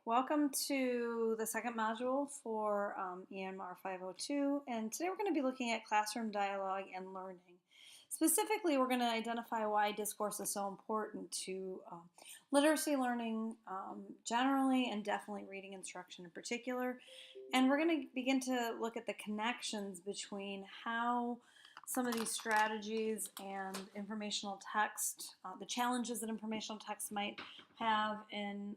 Welcome to the second module for EMR 502, and today we're going to be looking at classroom dialogue and learning. Specifically, we're going to identify why discourse is so important to literacy learning generally, and definitely reading instruction in particular. And we're going to begin to look at the connections between how some of these strategies and informational text, the challenges that informational text might have in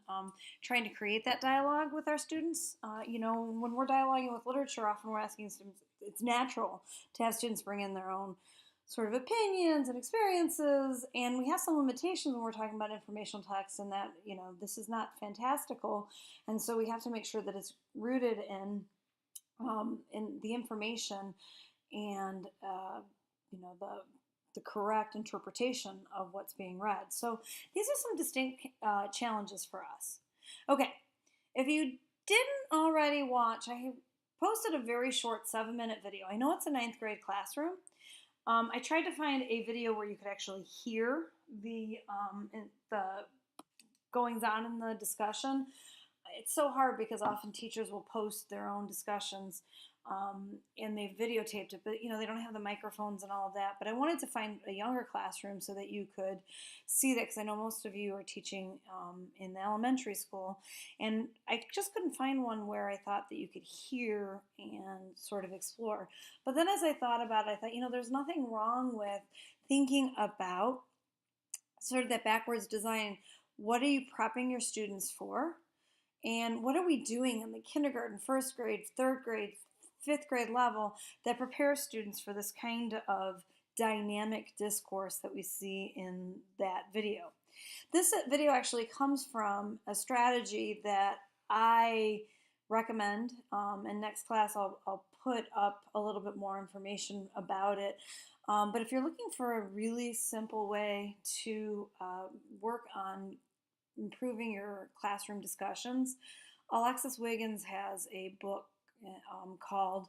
trying to create that dialogue with our students. When we're dialoguing with literature, often we're asking students, it's natural to have students bring in their own sort of opinions and experiences, and we have some limitations when we're talking about informational text, and that, this is not fantastical, and so we have to make sure that it's rooted in the information and the correct interpretation of what's being read. So these are some distinct challenges for us. Okay, if you didn't already watch, I posted a very short 7-minute video. I know it's a 9th grade classroom. I tried to find a video where you could actually hear the goings on in the discussion. It's so hard because often teachers will post their own discussions and they've videotaped it, but they don't have the microphones and all of that. But I wanted to find a younger classroom so that you could see that, because I know most of you are teaching in the elementary school, and I just couldn't find one where I thought that you could hear and sort of explore. But then as I thought about it, I thought, there's nothing wrong with thinking about sort of that backwards design. What are you prepping your students for? And what are we doing in the kindergarten, 1st grade, 3rd grade, 5th grade level that prepares students for this kind of dynamic discourse that we see in that video? This video actually comes from a strategy that I recommend, and next class I'll put up a little bit more information about it. But if you're looking for a really simple way to work on improving your classroom discussions, Alexis Wiggins has a book called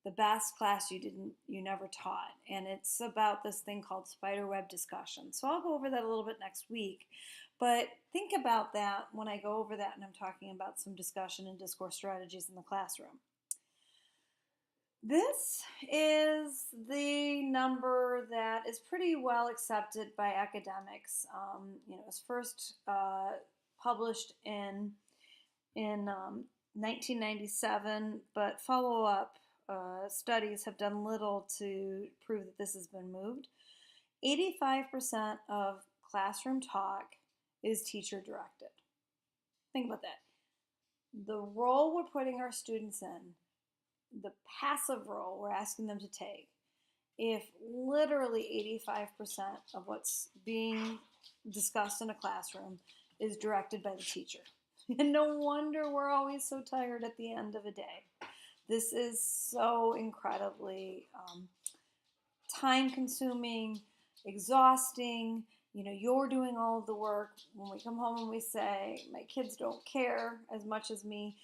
The Best Class You Never Taught, and it's about this thing called spiderweb discussion. So I'll go over that a little bit next week, but think about that when I go over that and I'm talking about some discussion and discourse strategies in the classroom. This is the number that is pretty well accepted by academics. It was first published in 1997, but follow-up studies have done little to prove that this has been moved. 85% of classroom talk is teacher-directed. Think about that. The role we're putting our students in, the passive role we're asking them to take, if literally 85% of what's being discussed in a classroom is directed by the teacher. And no wonder we're always so tired at the end of a day. This is so incredibly time-consuming, exhausting. You're doing all of the work. When we come home and we say, my kids don't care as much as me,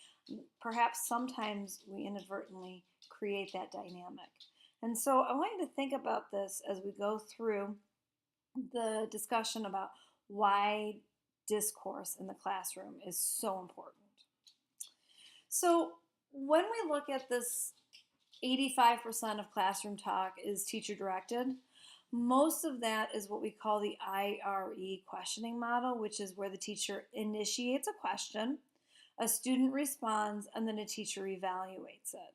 perhaps sometimes we inadvertently create that dynamic. And so I want you to think about this as we go through the discussion about why discourse in the classroom is so important. So when we look at this 85% of classroom talk is teacher-directed, most of that is what we call the IRE questioning model, which is where the teacher initiates a question, a student responds, and then a teacher evaluates it.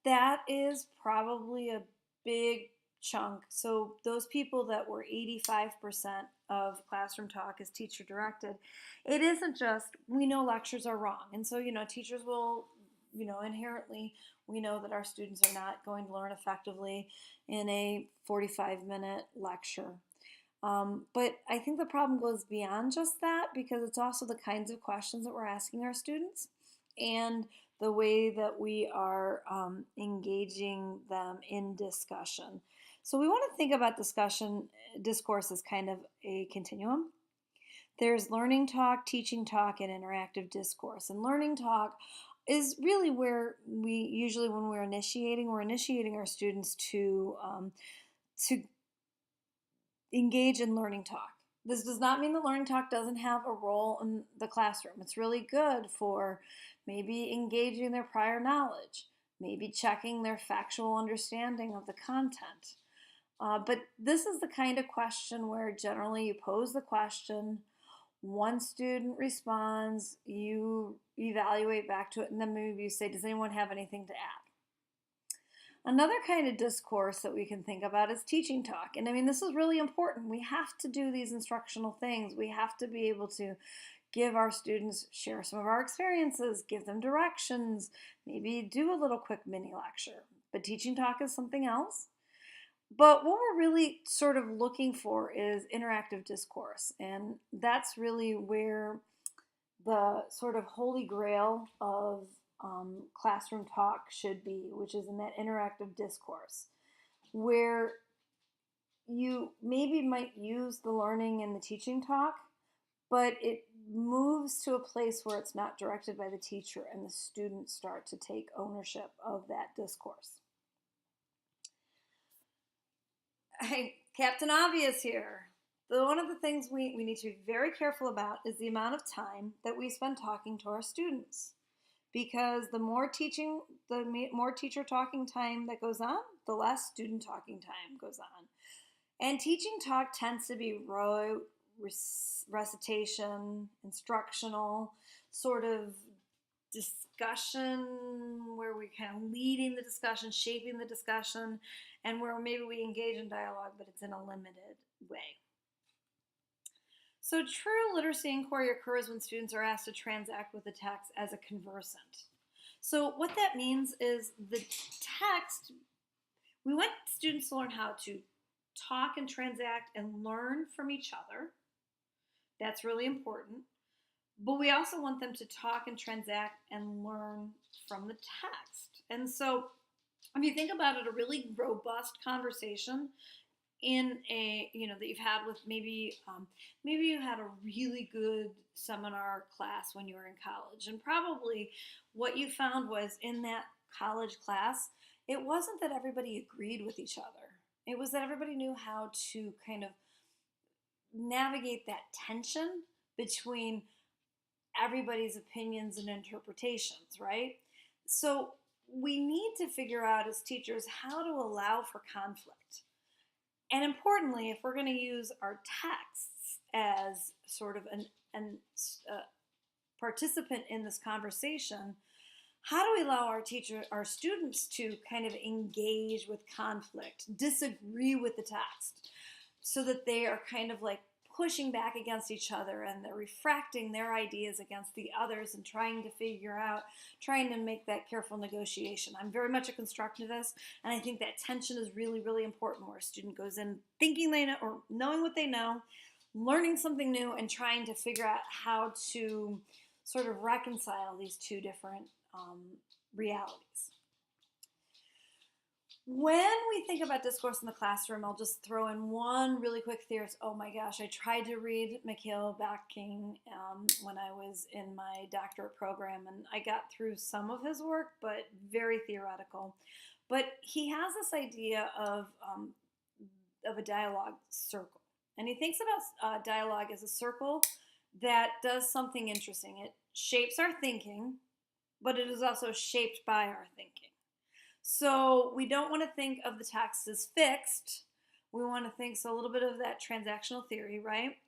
That is probably a big chunk. So those people that were 85% of classroom talk is teacher directed, it isn't just, we know lectures are wrong. And so, teachers will, inherently, we know that our students are not going to learn effectively in a 45-minute lecture. But I think the problem goes beyond just that, because it's also the kinds of questions that we're asking our students and the way that we are engaging them in discussion. So we want to think about discourse as kind of a continuum. There's learning talk, teaching talk, and interactive discourse. And learning talk is really where we usually, when we're initiating our students to engage in learning talk. This does not mean that learning talk doesn't have a role in the classroom. It's really good for maybe engaging their prior knowledge, maybe checking their factual understanding of the content. But this is the kind of question where generally you pose the question, one student responds, you evaluate back to it, and then maybe you say, does anyone have anything to add? Another kind of discourse that we can think about is teaching talk. And I mean, this is really important. We have to do these instructional things. We have to be able to give our students, share some of our experiences, give them directions, maybe do a little quick mini lecture. But teaching talk is something else. But what we're really sort of looking for is interactive discourse. And that's really where the sort of holy grail of classroom talk should be, which is in that interactive discourse, where you maybe might use the learning and the teaching talk, but it moves to a place where it's not directed by the teacher and the students start to take ownership of that discourse. Hey, Captain Obvious here. One of the things we need to be very careful about is the amount of time that we spend talking to our students. Because the more teacher talking time that goes on, the less student talking time goes on. And teaching talk tends to be rote, recitation, instructional, sort of discussion where we're kind of leading the discussion, shaping the discussion, and where maybe we engage in dialogue, but it's in a limited way. So true literacy inquiry occurs when students are asked to transact with the text as a conversant. So what that means is the text, we want students to learn how to talk and transact and learn from each other. That's really important. But we also want them to talk and transact and learn from the text. And so if you think about it, a really robust conversation in a, that you've had with maybe you had a really good seminar class when you were in college, and probably what you found was in that college class, it wasn't that everybody agreed with each other. It was that everybody knew how to kind of navigate that tension between everybody's opinions and interpretations, right? So we need to figure out as teachers how to allow for conflict. And importantly, if we're going to use our texts as sort of a participant in this conversation, how do we allow our students to kind of engage with conflict, disagree with the text, so that they are kind of like pushing back against each other and they're refracting their ideas against the others and trying to make that careful negotiation. I'm very much a constructivist, and I think that tension is really, really important, where a student goes in thinking they know or knowing what they know, learning something new, and trying to figure out how to sort of reconcile these two different realities. When we think about discourse in the classroom, I'll just throw in one really quick theory. Oh my gosh, I tried to read Mikhail Bakhtin when I was in my doctorate program, and I got through some of his work, but very theoretical. But he has this idea of a dialogue circle. And he thinks about dialogue as a circle that does something interesting. It shapes our thinking, but it is also shaped by our thinking. So we don't want to think of the text as fixed. We want to think, so a little bit of that transactional theory, right?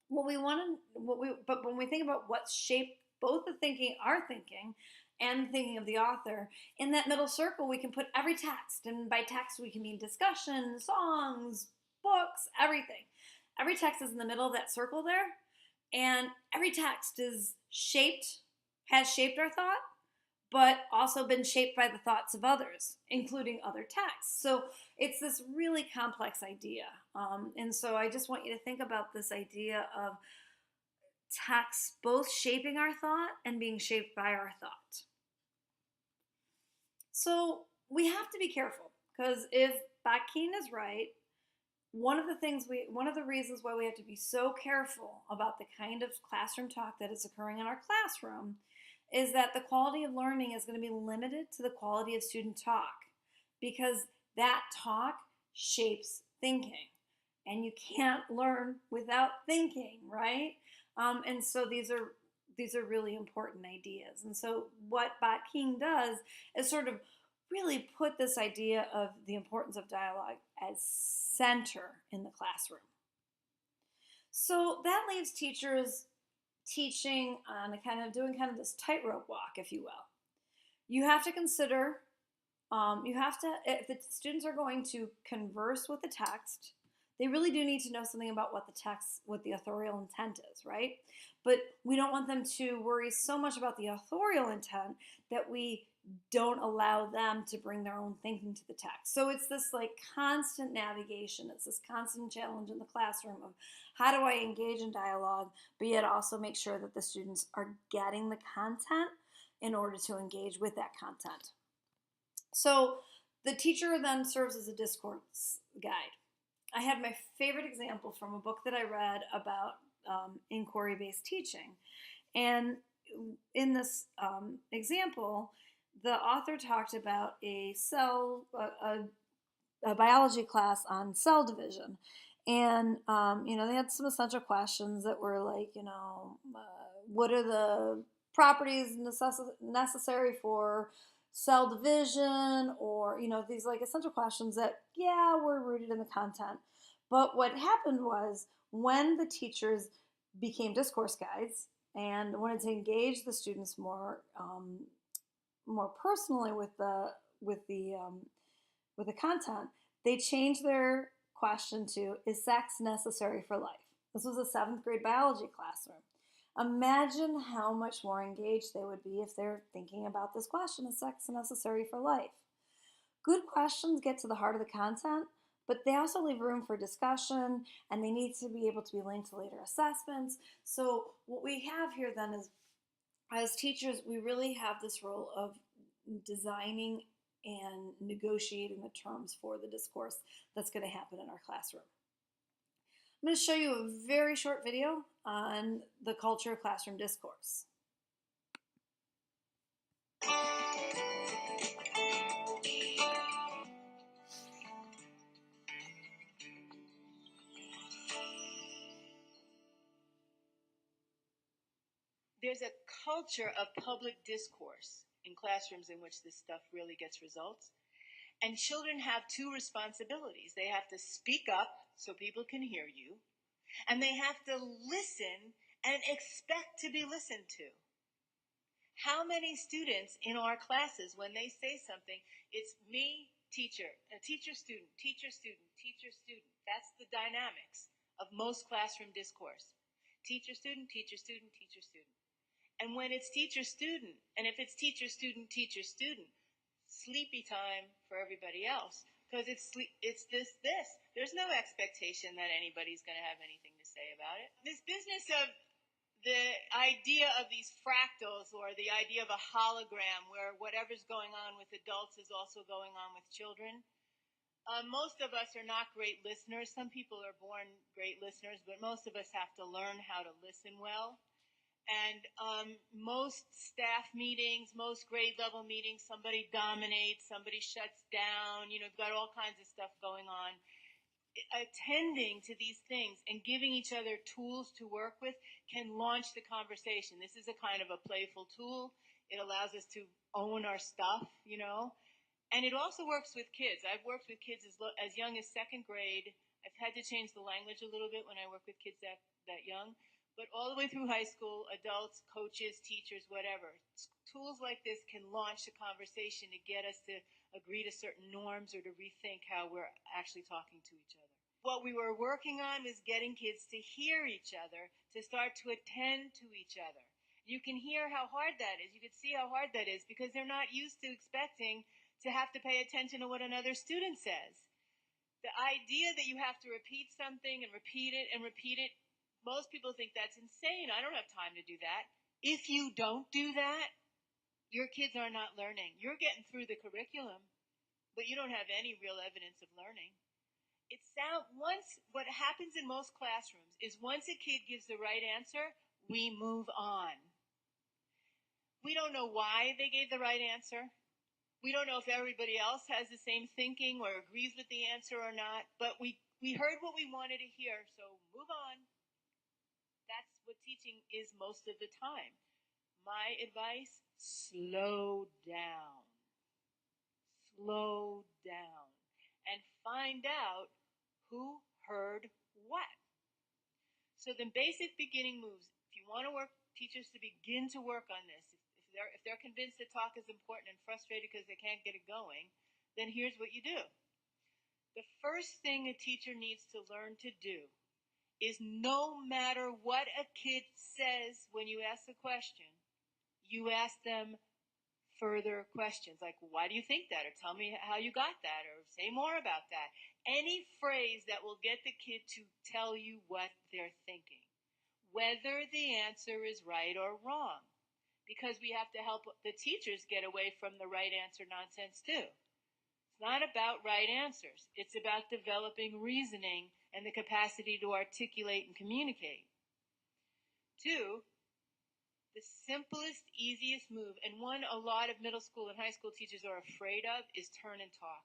But when we think about what's shaped both our thinking, and the thinking of the author, in that middle circle we can put every text, and by text we can mean discussion, songs, books, everything. Every text is in the middle of that circle there, and every text has shaped our thought, but also been shaped by the thoughts of others, including other texts. So it's this really complex idea. And so I just want you to think about this idea of text both shaping our thought and being shaped by our thought. So we have to be careful, because if Bakhtin is right, one of the reasons why we have to be so careful about the kind of classroom talk that is occurring in our classroom is that the quality of learning is going to be limited to the quality of student talk, because that talk shapes thinking. and you can't learn without thinking, right? And so these are really important ideas. And so what Bot King does is sort of really put this idea of the importance of dialogue as center in the classroom. So that leaves teachers teaching on doing kind of this tightrope walk, if you will. You have to consider, if the students are going to converse with the text, they really do need to know something about what the authorial intent is, right? But we don't want them to worry so much about the authorial intent that we don't allow them to bring their own thinking to the text. So it's this like constant navigation, it's this constant challenge in the classroom of how do I engage in dialogue, but yet also make sure that the students are getting the content in order to engage with that content. So the teacher then serves as a discourse guide. I had my favorite example from a book that I read about inquiry-based teaching. And in this example, the author talked about a biology class on cell division. And, they had some essential questions that were like, what are the properties necessary for cell division, or these like essential questions that were rooted in the content. But what happened was, when the teachers became discourse guides and wanted to engage the students more personally with the content, they changed their question to, is sex necessary for life? This was a 7th grade biology classroom. Imagine how much more engaged they would be if they're thinking about this question, is sex necessary for life? Good questions get to the heart of the content, but they also leave room for discussion, and they need to be able to be linked to later assessments. So what we have here then is, as teachers, we really have this role of designing and negotiating the terms for the discourse that's going to happen in our classroom. I'm going to show you a very short video on the culture of classroom discourse. There's a culture of public discourse in classrooms in which this stuff really gets results. And children have 2 responsibilities. They have to speak up so people can hear you, and they have to listen and expect to be listened to. How many students in our classes, when they say something, it's me, teacher, teacher, student, teacher, student, teacher, student. That's the dynamics of most classroom discourse. Teacher, student, teacher, student, teacher, student. And when it's teacher, student, and if it's teacher, student, teacher, student, sleepy time for everybody else, because it's this. There's no expectation that anybody's going to have anything to say about it. This business of the idea of these fractals, or the idea of a hologram where whatever's going on with adults is also going on with children. Most of us are not great listeners. Some people are born great listeners, but most of us have to learn how to listen well. And most staff meetings, most grade level meetings, somebody dominates, somebody shuts down, you've got all kinds of stuff going on. Attending to these things and giving each other tools to work with can launch the conversation. This is a kind of a playful tool. It allows us to own our stuff, And it also works with kids. I've worked with kids as young as 2nd grade. I've had to change the language a little bit when I work with kids that young. But all the way through high school, adults, coaches, teachers, whatever. Tools like this can launch the conversation to get us to agree to certain norms or to rethink how we're actually talking to each other. What we were working on was getting kids to hear each other, to start to attend to each other. You can hear how hard that is. You can see how hard that is because they're not used to expecting to have to pay attention to what another student says. The idea that you have to repeat something and repeat it and repeat it, most people think that's insane. I don't have time to do that. If you don't do that, your kids are not learning. You're getting through the curriculum, but you don't have any real evidence of learning. What happens in most classrooms is once a kid gives the right answer, we move on. We don't know why they gave the right answer. We don't know if everybody else has the same thinking or agrees with the answer or not, but we We heard what we wanted to hear, so move on. That's what teaching is most of the time. My advice, slow down. Slow down. And find out who heard what. So the basic beginning moves, if you want to work teachers to begin to work on this, if they're convinced that talk is important and frustrated because they can't get it going, then here's what you do. The first thing a teacher needs to learn to do is, no matter what a kid says when you ask a question, you ask them further questions like, why do you think that? Or tell me how you got that? Or say more about that. Any phrase that will get the kid to tell you what they're thinking, whether the answer is right or wrong. Because we have to help the teachers get away from the right answer nonsense too. It's not about right answers. It's about developing reasoning and the capacity to articulate and communicate. 2, the simplest, easiest move, and one a lot of middle school and high school teachers are afraid of, is turn and talk.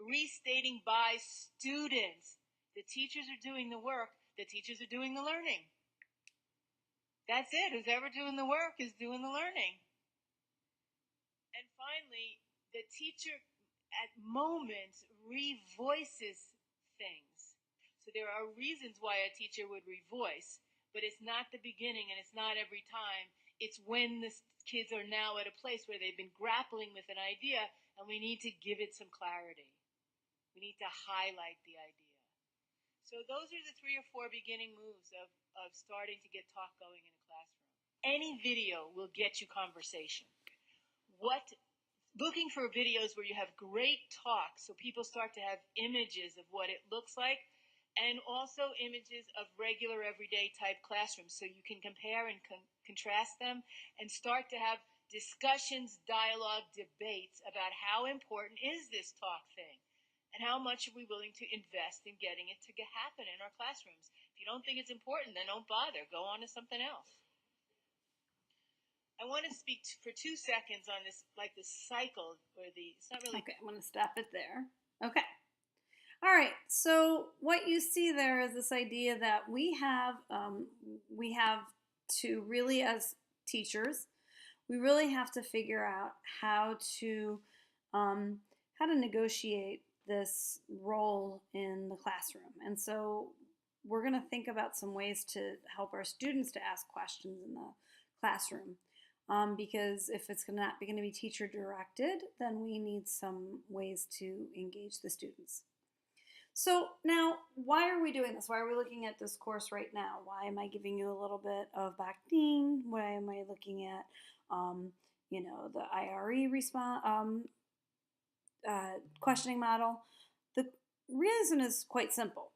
Restating by students. The teachers are doing the work. The teachers are doing the learning. That's it. Who's ever doing the work is doing the learning. And finally, the teacher at moments revoices things. So there are reasons why a teacher would revoice, but it's not the beginning and it's not every time. It's when the kids are now at a place where they've been grappling with an idea and we need to give it some clarity. We need to highlight the idea. So those are the 3 or 4 beginning moves of starting to get talk going in a classroom. Any video will get you conversation. Looking for videos where you have great talk so people start to have images of what it looks like, and also images of regular everyday type classrooms so you can compare and contrast them and start to have discussions, dialogue, debates about how important is this talk thing and how much are we willing to invest in getting it to happen in our classrooms. If you don't think it's important, then don't bother. Go on to something else. I want to speak for 2 seconds on this, like the cycle, or it's not really. Okay, I'm going to stop it there. Okay. All right. So what you see there is this idea that we have to really, as teachers, we really have to figure out how to negotiate this role in the classroom. And so we're going to think about some ways to help our students to ask questions in the classroom. Because if it's not going to be teacher directed, then we need some ways to engage the students. So now, why are we doing this? Why are we looking at this course right now? Why am I giving you a little bit of backding? Why am I looking at, the IRE response, questioning model? The reason is quite simple.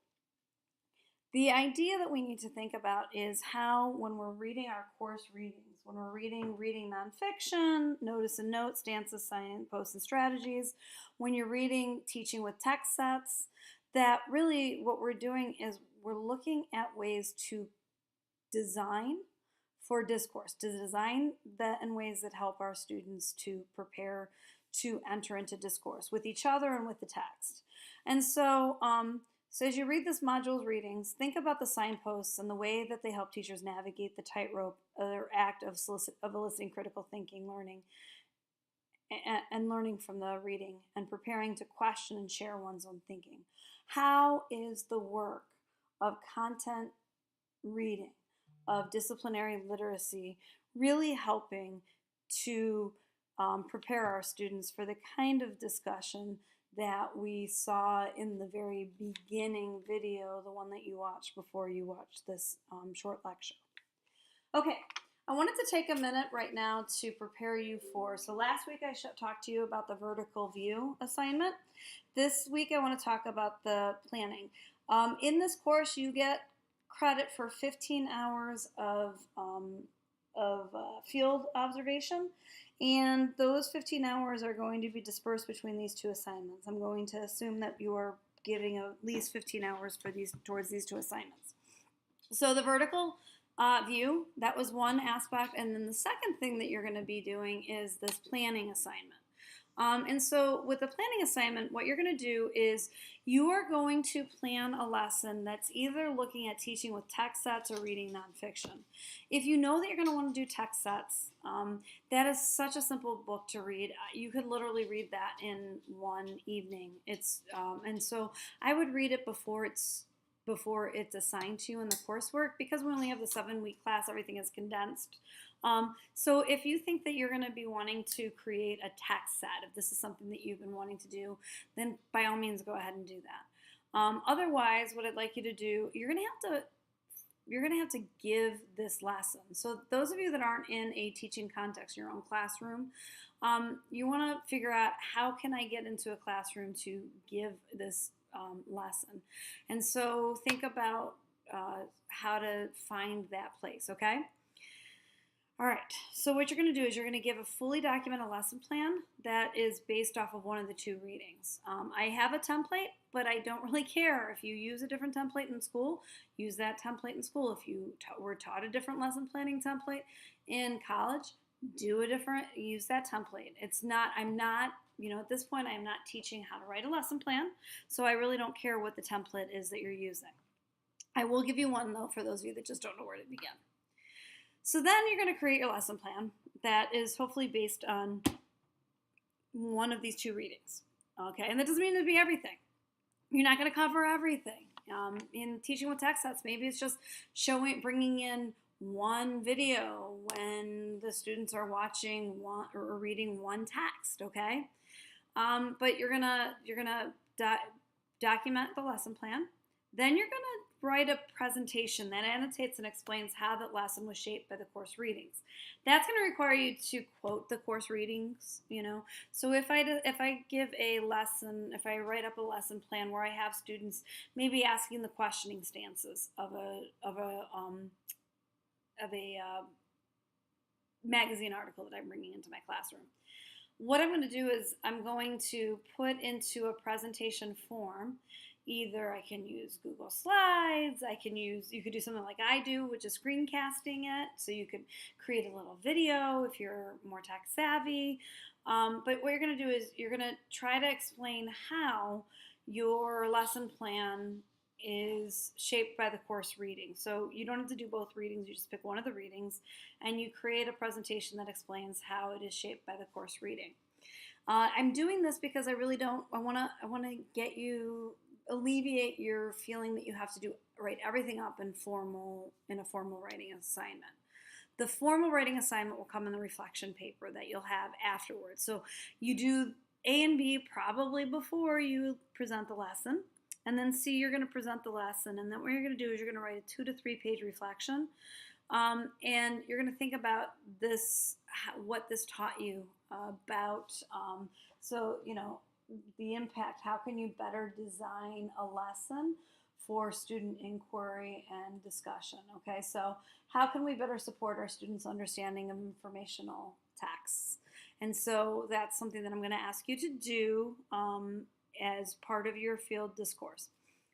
The idea that we need to think about is how, when we're reading our course readings, when we're reading nonfiction, notice and note, stanzas, signposts, and strategies, when you're reading teaching with text sets, that really what we're doing is we're looking at ways to design for discourse, to design that in ways that help our students to prepare to enter into discourse with each other and with the text. And so, as you read this module's readings, think about the signposts and the way that they help teachers navigate the tightrope or act of eliciting critical thinking, learning, and learning from the reading and preparing to question and share one's own thinking. How is the work of content reading, of disciplinary literacy, really helping to prepare our students for the kind of discussion that we saw in the very beginning video, the one that you watched before you watched this short lecture? Okay, I wanted to take a minute right now to prepare you so last week I talked to you about the vertical view assignment. This week I want to talk about the planning. In this course you get credit for 15 hours of field observation, and those 15 hours are going to be dispersed between these 2 assignments. I'm going to assume that you are giving at least 15 hours towards these 2 assignments. So the vertical view, that was one aspect, and then the second thing that you're going to be doing is this planning assignment. And so with the planning assignment, what you're going to do is you are going to plan a lesson that's either looking at teaching with text sets or reading nonfiction. If you know that you're going to want to do text sets, that is such a simple book to read. You could literally read that in one evening. And so I would read it before it's assigned to you in the coursework, because we only have the 7-week class. Everything is condensed. So if you think that you're going to be wanting to create a text set, if this is something that you've been wanting to do, then by all means go ahead and do that. Otherwise, what I'd like you to do, you're going to have to give this lesson. So those of you that aren't in a teaching context, your own classroom, you want to figure out, how can I get into a classroom to give this lesson? And so think about how to find that place, okay? All right, so what you're going to do is you're going to give a fully documented lesson plan that is based off of one of the 2 readings. I have a template, but I don't really care. If you use a different template in school, use that template in school. If you were taught a different lesson planning template in college, use that template. At this point, I'm not teaching how to write a lesson plan, so I really don't care what the template is that you're using. I will give you one, though, for those of you that just don't know where to begin. So then you're going to create your lesson plan that is hopefully based on one of these 2 readings. Okay, and that doesn't mean to be everything. You're not going to cover everything. In teaching with text sets, maybe it's just bringing in one video when the students are watching or reading one text. Okay, but you're gonna document the lesson plan. Then you're going to write a presentation that annotates and explains how that lesson was shaped by the course readings. That's going to require you to quote the course readings, So if I give a lesson, if I write up a lesson plan where I have students maybe asking the questioning stances of a magazine article that I'm bringing into my classroom, what I'm going to do is I'm going to put into a presentation form. Either I can use Google Slides, you could do something like I do, which is screencasting it. So you could create a little video if you're more tech savvy. But what you're going to do is you're going to try to explain how your lesson plan is shaped by the course reading. So you don't have to do both readings, you just pick one of the readings, and you create a presentation that explains how it is shaped by the course reading. I'm doing this because I want to alleviate your feeling that you have to write everything up in a formal writing assignment. The formal writing assignment will come in the reflection paper that you'll have afterwards. So you do A and B probably before you present the lesson, and then C, you're going to present the lesson, and then what you're going to do is you're going to write a 2 to 3 page reflection, and you're going to think about what this taught you about, the impact. How can you better design a lesson for student inquiry and discussion? Okay, so how can we better support our students' understanding of informational texts? And so that's something that I'm going to ask you to do as part of your field discourse.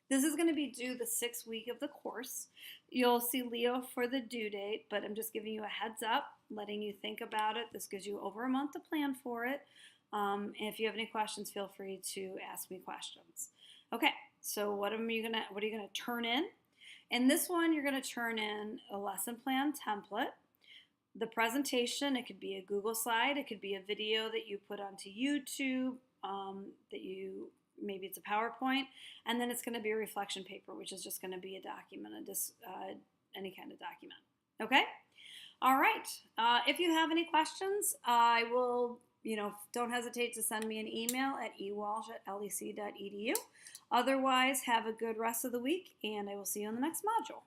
This is going to be due the 6th week of the course. You'll see Leo for the due date, but I'm just giving you a heads up, letting you think about it. This gives you over a month to plan for it. And if you have any questions, feel free to ask me questions. Okay, so what are you gonna turn in? In this one, you're gonna turn in a lesson plan template, the presentation. It could be a Google slide, it could be a video that you put onto YouTube, maybe it's a PowerPoint, and then it's going to be a reflection paper, which is just going to be a document, any kind of document. Okay? All right. If you have any questions, I will, don't hesitate to send me an email at ewalsh@lec.edu. Otherwise, have a good rest of the week, and I will see you in the next module.